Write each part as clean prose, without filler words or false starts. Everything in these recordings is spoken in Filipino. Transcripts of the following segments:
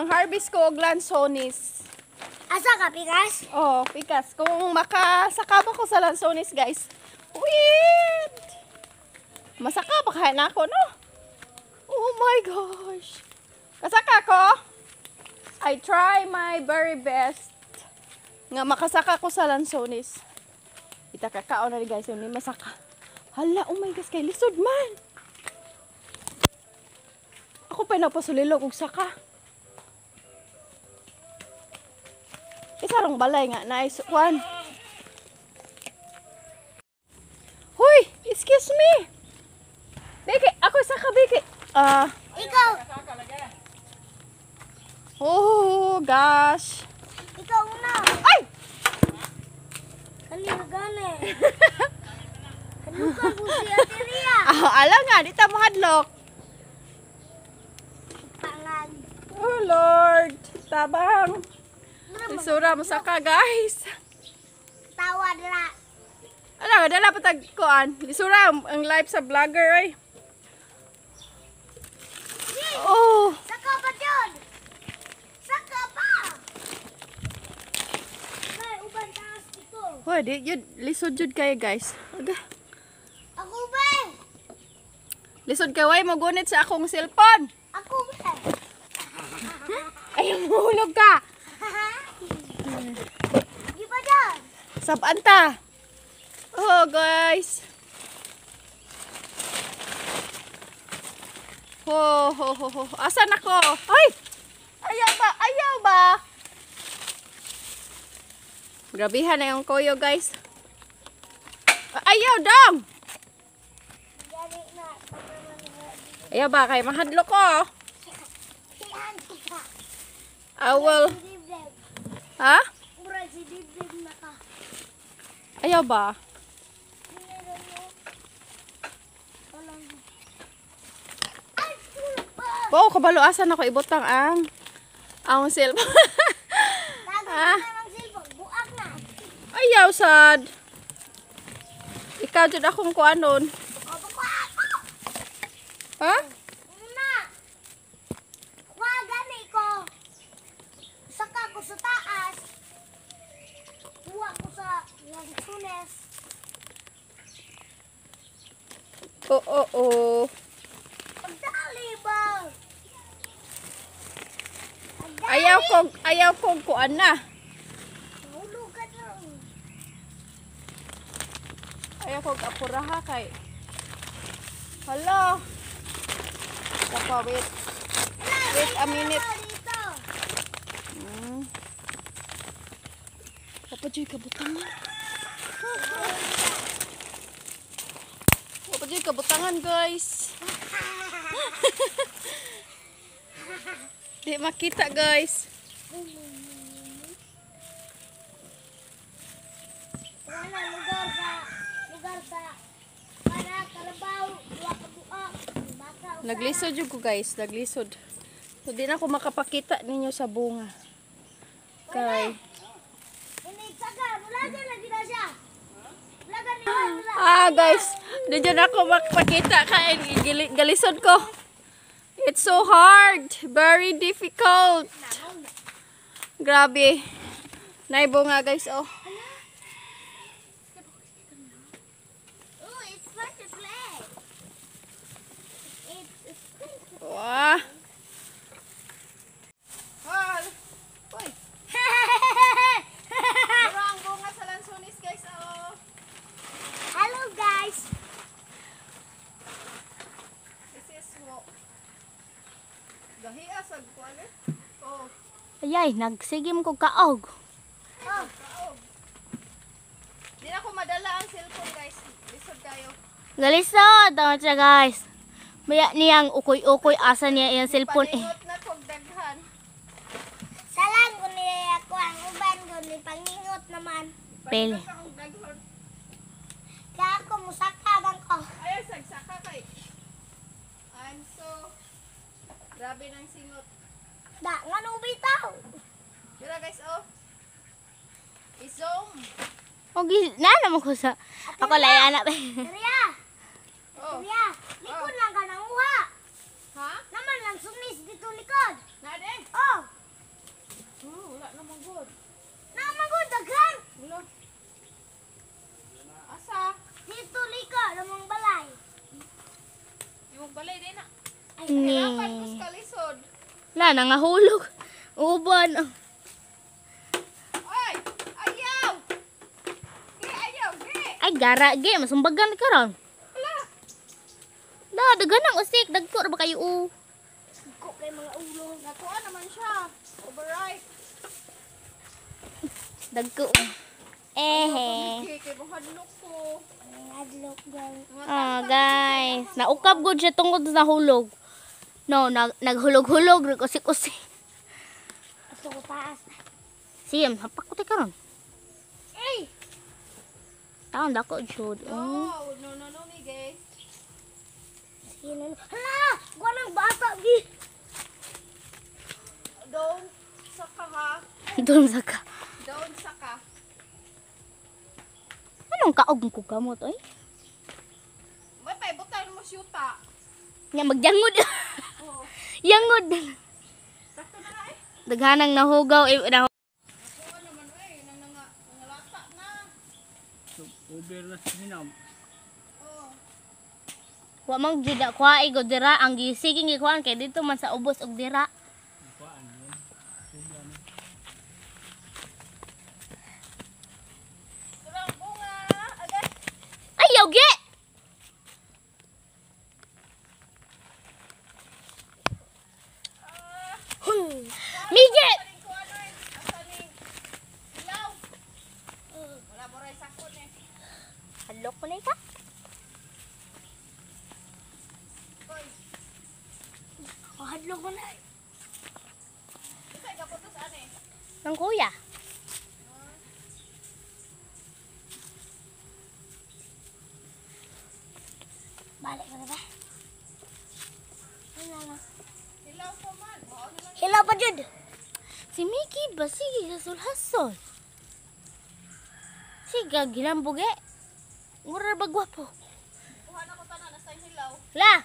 Mang-harvest ko og lansones. Asa ka, Pikas? Oh, pikas. Kung makasaka ba ko sa lansones, guys. Wait! Masaka pa kaya na ako, no? Oh my gosh. Kasaka ko? I try my very best nga makasaka ko sa lansones. Kita kakao na rin, guys. Yung masaka. Hala, oh my gosh, kay lisod man. Ako pa napasulilo kung saka. Isarong balay nga, nice one. Hoy, excuse me. Beke, ako saka, Beke. Ikaw! Oh, gosh. Ikaw una! Ay! Kalimutan eh. Halukan po si Ate Ria. Ala nga, di ta mahadlok. Pangan. Oh, Lord. Tabang. Isura mo saka, guys. Tawad na. Ala, dala patag kuan. Isura ang live sa vlogger, ay. Oh. Saka pa dyan! Saka pa! May uban taas ito. Hoy, di yun, lisod jud kayo, guys. Aga. Ako ba? Lisod kayo, ay magunit sa akong cellphone. Ako ba? Ay, mahulog ka. Di ba dyan? Sabanta. Oh, guys. Ho, ho, ho, ho. Asan ako? Ay! Ayaw ba? Ayaw ba? Grabihan na yung koyo, guys. Ayaw dong! Dali na. Ayaw ba? Kay mahadlo ko. Yan kita. I will. Si Dibdib. Ha? Mura si Dibdib na ka. Ayaw ba? Meron mo. Walang. Ay, tulpa! Wow, kabalo asan ako ibutang ang cellphone. Tago Ah. na ng silbog. Buak na. Ayaw sad. Ikaw jud akong kuanon. O, buak ako. Ha? Una. Wag gani ko. Saka ko sa taas. Buwa ko sa lansunes. Oo. Pagdali ba? Ayaw kong kuan na. Nahulog ka lang. Ayaw kong apuraha kay. Hala. Dapa, wait. Wait a minute. Dito. Papa Joy, kabutangan. Papa Joy, kabutangan, guys. Di makita, guys. Wala lugar sa para kalabaw, duwa ka buak. Baka Naglisod yung ko, guys. Naglisod. So, di na ako makapakita ninyo sa bunga. Kay. ini saga, bulagan lagi na siya. Bulagan ni Wala. Guys. Di dyan ako makapakita. Kay galisod ko. It's so hard. Very difficult. Grabe. Naibunga, guys. Oh. Oh, it's fun to play. It's fun to Wah. Uy. Dura ang bunga sa lansones, guys. Oh. Hello guys. This is what. Gahiya sa kuwan. Oh. Ayay, nagsigim ko kaog. Oh. Di na ako madala ang cellphone, guys. Lisod kayo. Galisod, tama siya guys. Maya niyang ukoy-ukoy asa niya yung cellphone eh. Palingot na kong daghan. Salang ko niya ako ang uban ko ni pangingot naman. Palingot Pele. na kong daghan. Kaya ako musakaban ko. Ay, sagsaka kay. I'm so. Grabe ng singot. Da, nga nung bitaw. Dira, guys, oh. I-zoom. Okay, na naman ko sa... Ako lang anak. Ria! Oh. Ria! Likod lang ka nang uha. Ha? Naman lang sumis dito likod. Nade? Oh! Hirapan ko sa kalisod. La, nangahulog. Uban. Oy! Ayaw! Ayaw! Ay, gara, ge. Masumbagan ka ron. Ala! La, daganang usik. Dagko ra ba kayo? Ko kay mga ulo. Nakuha naman siya. Overripe. Dagko. Ehe. Kay buhadlok ko. Adlok guys. Guys. Naukab gud siya tungkol sa hulog. No, naghulog-hulog. Usik-usik. Gusto ko taas. Siyem, hapak ko tayo karon. Ay! Taon dako jud. No, Miguel. Sino? Hala! Walang bata, gi. Don't saka ha. Doon sa ka. Don't saka. Anong kaog ko gamot oy? May paibutan mo syuta. Nya magjangod. Oo. Yangod. Sakto na na eh. Daghanang nahugaw Nakuha naman eh. Nangalata na. Uber na sinam. Oo. Wa mang jud kuha go dira ang gisiging gikuan kay dito man sa ubos og dira. Kuan yun. Uber na. Durang bunga. Agad. Ayaw ge. Mige. Asaning ko ano eh. Asaning ilaw. Wala mo rin sakot eh. Halok ko na ka. Oy. Oh, adlok ko na. Isa'y kaputos ane. Nang kuya. Balik ko na ba? Wala na. Ilaw ko man. Oo naman. Hilaw pa, Jud. Si Mickey ba sige sa sulhason? Siga ginambuge. Mura ba gwapo? Kuha na ko tanan. Nasa hilaw. La.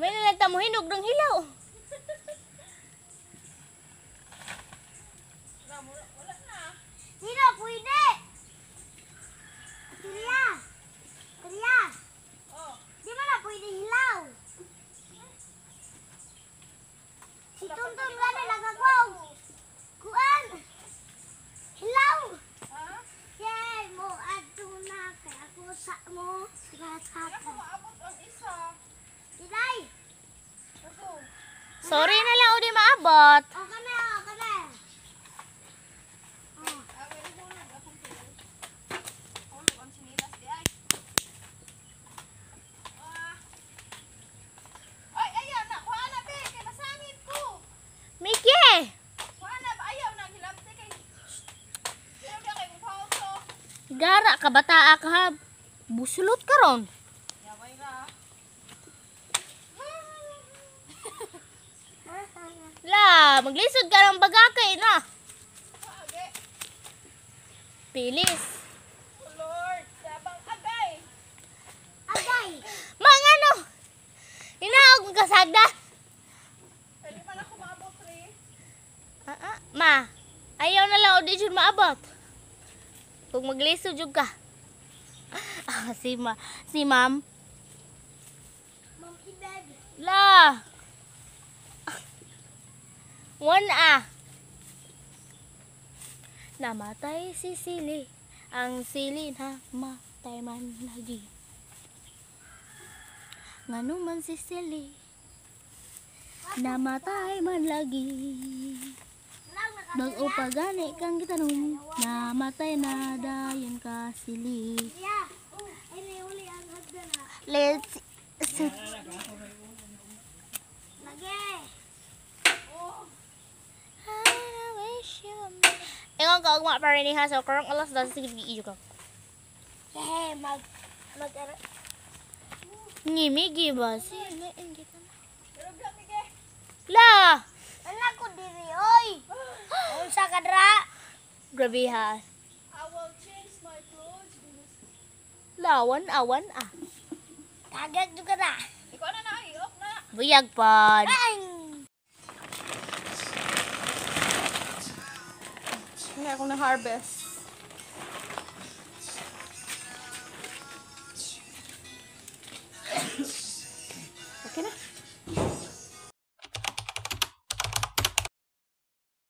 May nalanta mo hinog ng hilaw. Wala na. Sino, pwede. Kuya. Kuya. Oh. Di ba na pwede hilaw? Si Tuntun nga na nagagaw. Kuan. Hilaw. Ha? Yay, mo ato na kay ako sa mo. Wala ko Saka. maabot ang isa. Diday. Ako. Sorry na lang o di maabot. O ka na, o ka na. Oh. Away hulog. Akong tulog. Hulog ang sinilas di ay. Ah. Ay, ayaw na. Kuha na, be. Kay masangit ko. Mickey. Kuha na. Ayaw na. Hilamte kay. Sino na kay mukha ko? Gara ka bataa ka ha. Busulot ka ron. Yabay na. La, maglisod ka ng bagakay na. Age. Pilis. Oh, Lord. Sabang agay. Agay. Mga ano? Inaog mo kasagda. Pwede man ako maabot, Re. Ma, ayaw na lang o di dyan maabot. Kung maglisod jud ka. Si ma'am. Mom Ibed. La. Namatay si Sili. Ang sili na matay man lagi. Ngano man si Sili. Namatay man lagi. Nag-upagani kang gitanong. Namatay na dayon ka Sili. Yeah. Ini uli ang hagda na. Let's Lagi. Ingon ka ugma pa rin ha. So, karong alas 12 sige giiyo ka. Eh, mag Ngimigi ba? Sige, kita na. Pero bilang, Mige. La! anak ko diri oy. Unsa ka dra? Grabe ha. I will change my clothes. Lawan, awan ah. Kagag juga na. Ikaw na na. Iyok na. Buyag pod. Ay. Hindi ako na-harvest.